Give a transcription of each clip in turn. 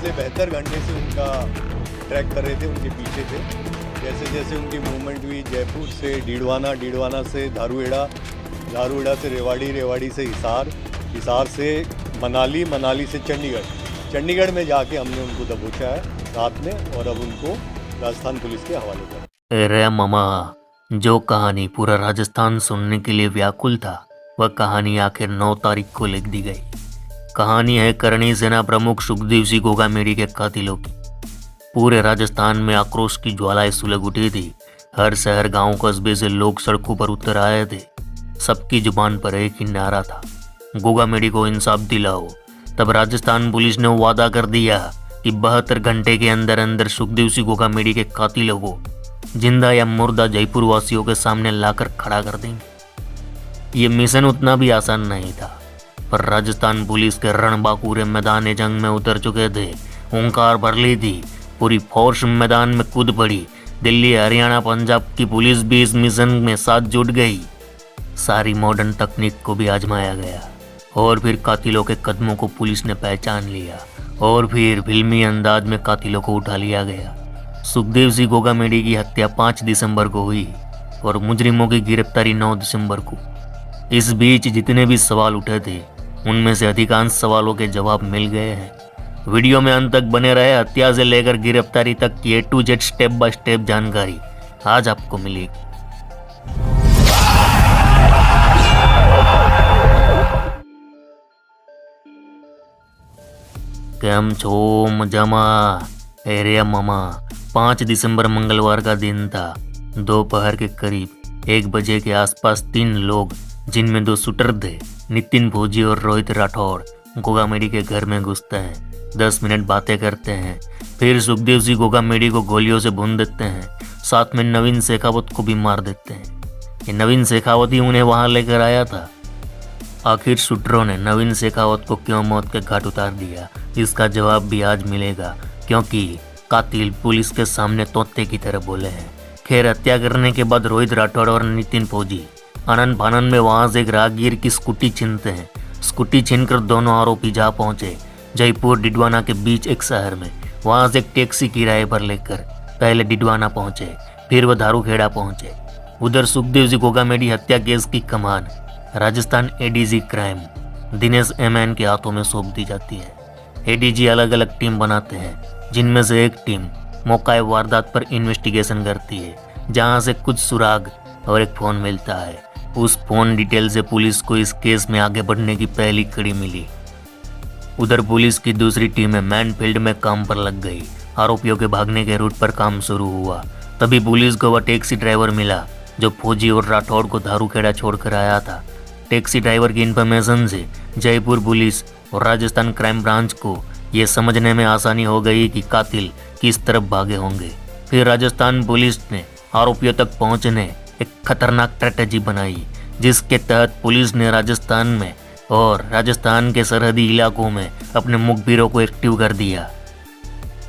पिछले 72 घंटे से उनका ट्रैक कर रहे थे, उनके पीछे थे। जैसे जैसे उनकी मूवमेंट हुई जयपुर से डीडवाना, डीडवाना से धारूहेड़ा, धारूहेड़ा से रेवाड़ी, रेवाड़ी से हिसार, हिसार से मनाली, मनाली से चंडीगढ़, चंडीगढ़ में जाके हमने उनको दबोचा है रात में और अब उनको राजस्थान पुलिस के हवाले कर। अरे मामा, जो कहानी पूरा राजस्थान सुनने के लिए व्याकुल था, वह कहानी आखिर 9 तारीख को लिख दी गई। कहानी है करणी सेना प्रमुख सुखदेव सिंह गोगामेडी के कातिलों की। पूरे राजस्थान में आक्रोश की ज्वालाएं सुलग उठी थी। हर शहर, गांव, कस्बे से लोग सड़कों पर उतर आए थे। सबकी जुबान पर एक ही नारा था, गोगामेडी को इंसाफ दिलाओ। तब राजस्थान पुलिस ने वादा कर दिया कि 72 घंटे के अंदर अंदर सुखदेव सिंह गोगामेडी के कातिलों को जिंदा या मुर्दा जयपुर वासियों के सामने लाकर खड़ा कर देंगे। ये मिशन उतना भी आसान नहीं था, पर राजस्थान पुलिस के रणबांकुरे मैदान जंग में उतर चुके थे। हुंकार भर ली थी, पूरी फोर्स मैदान में कूद पड़ी। दिल्ली, हरियाणा, पंजाब की पुलिस भी इस मिशन में साथ जुट गई। सारी मॉडर्न तकनीक को भी आजमाया गया और फिर कातिलों के कदमों को पुलिस ने पहचान लिया और फिर फिल्मी अंदाज में कातिलों को उठा लिया गया। सुखदेव सिंह गोगामेडी की हत्या 5 दिसंबर को हुई और मुजरिमों की गिरफ्तारी 9 दिसंबर को। इस बीच जितने भी सवाल उठे थे, उनमें से अधिकांश सवालों के जवाब मिल गए हैं। वीडियो में अंत तक बने रहे। हत्या से लेकर गिरफ्तारी तक की A to Z step by step जानकारी आज आपको मिलेगी। केम छो मजामा? अरे मामा, 5 दिसंबर मंगलवार का दिन था। दोपहर के करीब 1 बजे के आसपास 3 लोग, जिनमें 2 शूटर थे, नितिन फौजी और रोहित राठौड़, गोगामेडी के घर में घुसते हैं। 10 मिनट बातें करते हैं, फिर सुखदेव सिंह गोगामेडी को गोलियों से भून देते हैं। साथ में नवीन शेखावत को भी मार देते हैं। ये नवीन शेखावत ही उन्हें वहां लेकर आया था। आखिर शूटरों ने नवीन शेखावत को क्यों मौत के घाट उतार दिया, इसका जवाब भी आज मिलेगा, क्योंकि कातिल पुलिस के सामने तोते की तरह बोले हैं। खैर, हत्या करने के बाद रोहित राठौड़ और नितिन फौजी आनंद फानंद में वहां से एक राहगीर की स्कूटी छीनते हैं। स्कूटी छीनकर दोनों आरोपी जा पहुंचे जयपुर डिडवाना के बीच एक शहर में। वहां से एक टैक्सी किराए पर लेकर पहले डिडवाना पहुंचे, फिर वह धारूखेड़ा पहुंचे। उधर सुखदेव सिंह गोगामेडी हत्या केस की कमान Rajasthan ADG crime Dinesh MN के हाथों में सौंप दी जाती है। ADG अलग अलग टीम बनाते हैं, जिनमें से एक टीम मौका वारदात पर इन्वेस्टिगेशन करती है, जहां से कुछ सुराग और एक फ़ोन मिलता है। उस फोन डिटेल से पुलिस को इस केस में आगे बढ़ने की पहली कड़ी मिली। उधर पुलिस की दूसरी टीमें मैन फील्ड में काम पर लग गई। आरोपियों के भागने के रूट पर काम शुरू हुआ। तभी पुलिस को वह टैक्सी ड्राइवर मिला जो फौजी और राठौड़ को धारूखेड़ा छोड़कर आया था। टैक्सी ड्राइवर की इन्फॉर्मेशन से जयपुर पुलिस और राजस्थान क्राइम ब्रांच को यह समझने में आसानी हो गई कि कातिल किस तरफ भागे होंगे। फिर राजस्थान पुलिस ने आरोपियों तक पहुंचने एक खतरनाक स्ट्रेटेजी बनाई, जिसके तहत पुलिस ने राजस्थान में और राजस्थान के सरहदी इलाकों में अपने मुखबिरों को एक्टिव कर दिया।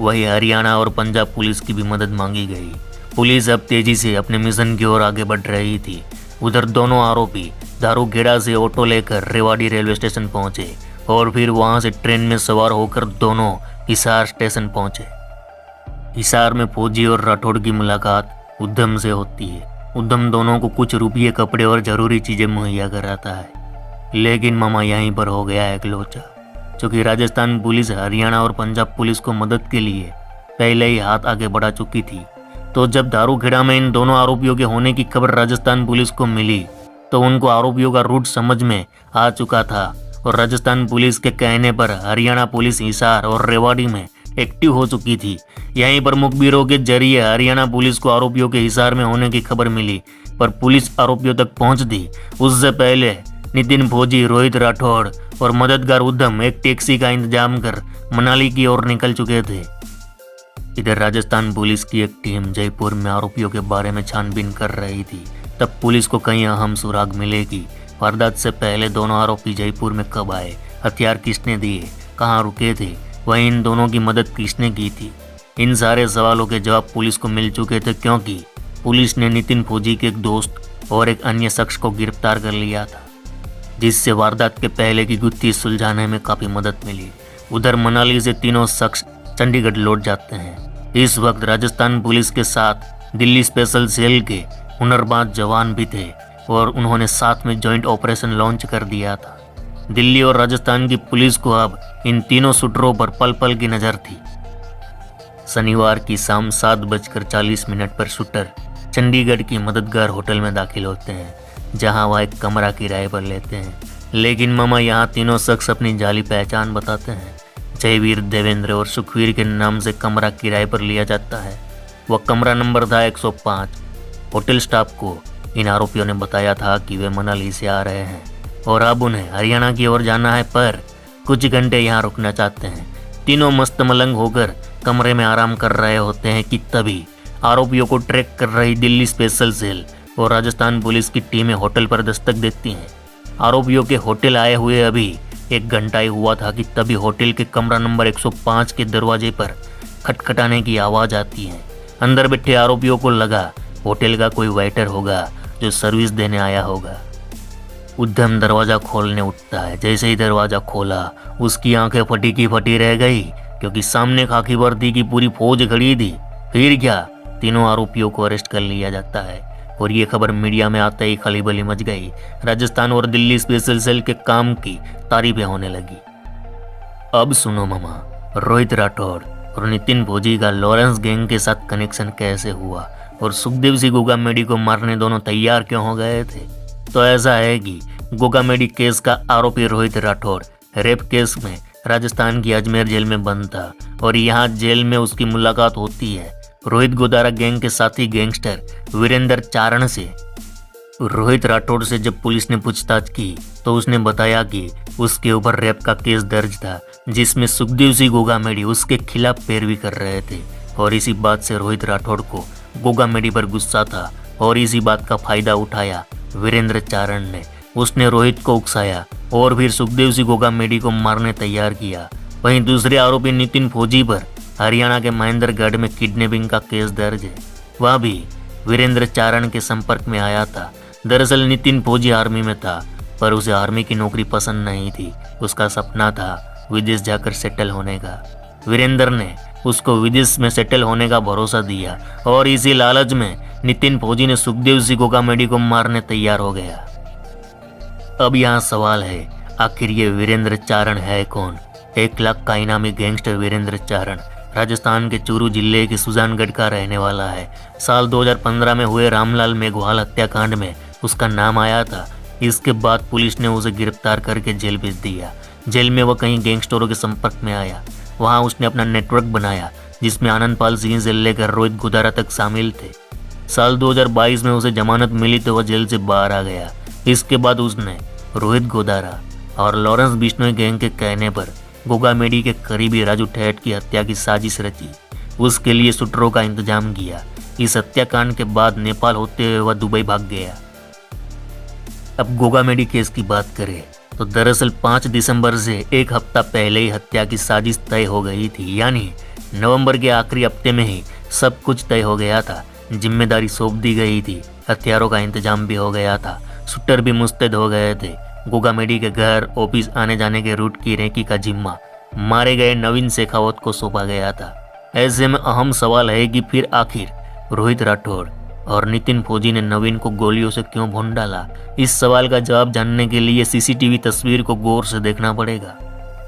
वहीं हरियाणा और पंजाब पुलिस की भी मदद मांगी गई। पुलिस अब तेजी से अपने मिशन की ओर आगे बढ़ रही थी। उधर दोनों आरोपी धारूखेड़ा से ऑटो लेकर रेवाड़ी रेलवे स्टेशन पहुंचे और फिर वहां से ट्रेन में सवार होकर दोनों हिसार स्टेशन पहुंचे। हिसार में फौजी और राठौड़ की मुलाकात उद्यम से होती है। उद्यम दोनों को कुछ रुपये, कपड़े और जरूरी चीजें मुहैया कराता है। लेकिन मामा, यहीं पर हो गया एक लोचा। चूँकि राजस्थान पुलिस हरियाणा और पंजाब पुलिस को मदद के लिए पहले ही हाथ आगे बढ़ा चुकी थी, तो जब धारूखेड़ा में इन दोनों आरोपियों के होने की खबर राजस्थान पुलिस को मिली, तो उनको आरोपियों का रूट समझ में आ चुका था और राजस्थान पुलिस के कहने पर हरियाणा पुलिस हिसार और रेवाड़ी में एक्टिव हो चुकी थी। यहीं पर मुखबिरों के जरिए हरियाणा पुलिस को आरोपियों के हिसार में होने की खबर मिली, पर पुलिस आरोपियों तक पहुंचती उससे पहले नितिन फौजी, रोहित राठौड़ और मददगार उद्यम एक टैक्सी का इंतजाम कर मनाली की ओर निकल चुके थे। इधर राजस्थान पुलिस की एक टीम जयपुर में आरोपियों के बारे में छानबीन कर रही थी। तब पुलिस को कई अहम सुराग मिले कि वारदात से पहले दोनों आरोपी जयपुर में कब आए, हथियार किसने दिए, कहाँ रुके थे, वहीं इन दोनों की मदद किसने की थी। इन सारे सवालों के जवाब पुलिस को मिल चुके थे, क्योंकि पुलिस ने नितिन फौजी के एक दोस्त और एक अन्य शख्स को गिरफ्तार कर लिया था, जिससे वारदात के पहले की गुत्थी सुलझाने में काफ़ी मदद मिली। उधर मनाली से तीनों शख्स चंडीगढ़ लौट जाते हैं। इस वक्त राजस्थान पुलिस के साथ दिल्ली स्पेशल सेल के हुनरबाज जवान भी थे और उन्होंने साथ में जॉइंट ऑपरेशन लॉन्च कर दिया था। दिल्ली और राजस्थान की पुलिस को अब इन तीनों शूटरों पर पल पल की नज़र थी। शनिवार की शाम 7:40 पर शूटर चंडीगढ़ की मददगार होटल में दाखिल होते हैं, जहां वह एक कमरा किराए पर लेते हैं। लेकिन मामा यहाँ तीनों शख्स अपनी जाली पहचान बताते हैं। जयवीर, देवेंद्र और सुखवीर के नाम से कमरा किराए पर लिया जाता है। वह कमरा नंबर था 105। होटल स्टाफ को इन आरोपियों ने बताया था कि वे मनाली से आ रहे हैं और अब उन्हें हरियाणा की ओर जाना है, पर कुछ घंटे यहाँ रुकना चाहते हैं। तीनों मस्त मलंग होकर कमरे में आराम कर रहे होते हैं कि तभी आरोपियों को ट्रैक कर रही दिल्ली स्पेशल सेल और राजस्थान पुलिस की टीमें होटल पर दस्तक देती हैं। आरोपियों के होटल आए हुए अभी 1 घंटा ही हुआ था कि तभी होटल के कमरा नंबर 105 के दरवाजे पर खटखटाने की आवाज़ आती है। अंदर बैठे आरोपियों को लगा होटल का कोई वेटर होगा जो सर्विस देने आया होगा। उद्यम दरवाज़ा खोलने उठता है। जैसे ही दरवाज़ा खोला उसकी आंखें फटी की फटी रह गई, क्योंकि सामने खाकी वर्दी की पूरी फौज खड़ी थी। फिर क्या, तीनों आरोपियों को अरेस्ट कर लिया जाता है और ये खबर मीडिया में आते ही खलीबली मच गई। राजस्थान और दिल्ली स्पेशल सेल के काम की तारीफें होने लगी। अब सुनो मामा, रोहित राठौड़ और नितिन भोजी का लॉरेंस गैंग के साथ कनेक्शन कैसे हुआ और सुखदेव सिंह गोगामेडी को मारने दोनों तैयार क्यों हो गए थे। तो ऐसा है कि गोगामेडी केस का आरोपी रोहित राठौड़ रेप केस में राजस्थान की अजमेर जेल में बंद था और यहाँ जेल में उसकी मुलाकात होती है रोहित गोदारा गैंग के साथी गैंगस्टर वीरेंद्र चारण से। रोहित राठौड़ से जब पुलिस ने पूछताछ की तो उसने बताया कि उसके ऊपर रेप का केस दर्ज था, जिसमें सुखदेव सिंह गोगामेडी उसके खिलाफ पैरवी कर रहे थे। और इसी बात से रोहित राठौड़ को गोगामेडी पर गुस्सा था और इसी बात का फायदा उठाया वीरेंद्र चारण ने। उसने रोहित को उकसाया और फिर सुखदेव सिंह गोगामेडी को मारने तैयार किया। वहीं दूसरे आरोपी नितिन फौजी पर हरियाणा के महेंद्रगढ़ में किडनैपिंग का केस दर्ज है। वह भी वीरेंद्र चारण के संपर्क में आया था। दरअसल नितिन फौजी आर्मी में था, पर उसे आर्मी की नौकरी पसंद नहीं थी। उसका सपना था विदेश जाकर सेटल होने का। वीरेंद्र ने उसको विदेश में सेटल होने का भरोसा दिया और इसी लालच में नितिन फौजी ने सुखदेव सिंह गोगामेडी को मारने तैयार हो गया। अब यहाँ सवाल है, आखिर ये वीरेंद्र चारण है कौन। 1 लाख का इनामी गैंगस्टर वीरेंद्र चारण राजस्थान के चूरू जिले के सुजानगढ़ का रहने वाला है। साल 2015 में हुए रामलाल मेघवाल हत्याकांड में उसका नाम आया था। इसके बाद पुलिस ने उसे गिरफ्तार करके जेल भेज दिया। जेल में वह कई गैंगस्टरों के संपर्क में आया। वहां उसने अपना नेटवर्क बनाया, जिसमें आनंदपाल सिंह से लेकर रोहित गोदारा तक शामिल थे। साल 2022 में उसे जमानत मिली तो वह जेल से बाहर आ गया। इसके बाद उसने रोहित गोदारा और लॉरेंस बिश्नोई गैंग के कहने पर गोगामेडी के करीबी राजू ठेठ की हत्या की साजिश रची। उसके लिए शूटरों का इंतजाम किया। इस हत्याकांड के बाद नेपाल होते हुए वह दुबई भाग गया। अब गोगामेडी केस की बात करें तो दरअसल 5 दिसंबर से 1 हफ्ता पहले ही हत्या की साजिश तय हो गई थी, यानी नवंबर के आखिरी हफ्ते में ही सब कुछ तय हो गया था। जिम्मेदारी सौंप दी गई थी, हथियारों का इंतजाम भी हो गया था, शूटर भी मुस्तैद हो गए थे। गोगामेडी के घर, ऑफिस आने जाने के रूट की रेकी का जिम्मा मारे गए नवीन शेखावत को सौंपा गया था। ऐसे में अहम सवाल है कि फिर आखिर रोहित राठौड़ और नितिन फौजी ने नवीन को गोलियों से क्यों भून डाला। इस सवाल का जवाब जानने के लिए सीसीटीवी तस्वीर को गौर से देखना पड़ेगा।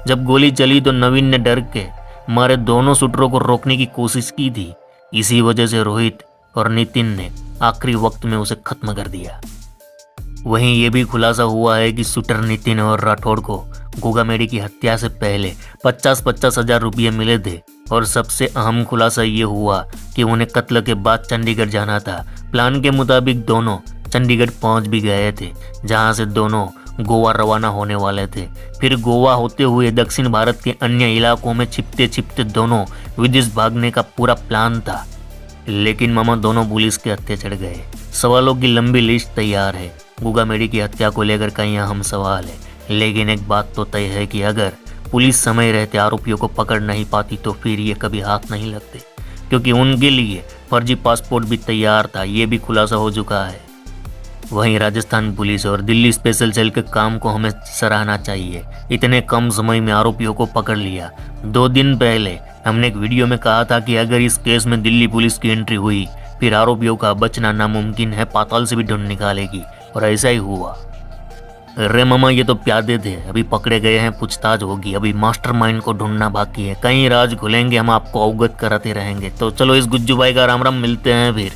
जब गोली चली तो नवीन ने डर के मारे दोनों शूटरों को रोकने की कोशिश की थी। इसी वजह से रोहित और नितिन ने आखिरी वक्त में उसे खत्म कर दिया। वहीं ये भी खुलासा हुआ है कि शूटर नितिन और राठौड़ को गोगामेडी की हत्या से पहले 50-50 हज़ार रुपये मिले थे। और सबसे अहम खुलासा ये हुआ कि उन्हें कत्ल के बाद चंडीगढ़ जाना था। प्लान के मुताबिक दोनों चंडीगढ़ पहुंच भी गए थे, जहां से दोनों गोवा रवाना होने वाले थे। फिर गोवा होते हुए दक्षिण भारत के अन्य इलाकों में छिपते छिपते दोनों विदेश भागने का पूरा प्लान था। लेकिन मामा दोनों पुलिस के हत्थे चढ़ गए। सवालों की लंबी लिस्ट तैयार है। गोगामेडी की हत्या को लेकर कई अहम सवाल है, लेकिन एक बात तो तय है कि अगर पुलिस समय रहते आरोपियों को पकड़ नहीं पाती तो फिर ये कभी हाथ नहीं लगते, क्योंकि उनके लिए फर्जी पासपोर्ट भी तैयार था। ये भी खुलासा हो चुका है। वहीं राजस्थान पुलिस और दिल्ली स्पेशल सेल के काम को हमें सराहना चाहिए। इतने कम समय में आरोपियों को पकड़ लिया। 2 दिन पहले हमने एक वीडियो में कहा था कि अगर इस केस में दिल्ली पुलिस की एंट्री हुई फिर आरोपियों का बचना नामुमकिन है, पाताल से भी ढूंढ निकालेगी, और ऐसा ही हुआ। अरे मामा ये तो प्यादे थे, अभी पकड़े गए हैं, पूछताछ होगी, अभी मास्टरमाइंड को ढूंढना बाकी है, कई राज खुलेंगे, हम आपको अवगत कराते रहेंगे। तो चलो इस गुज्जू भाई का राम राम, मिलते हैं फिर।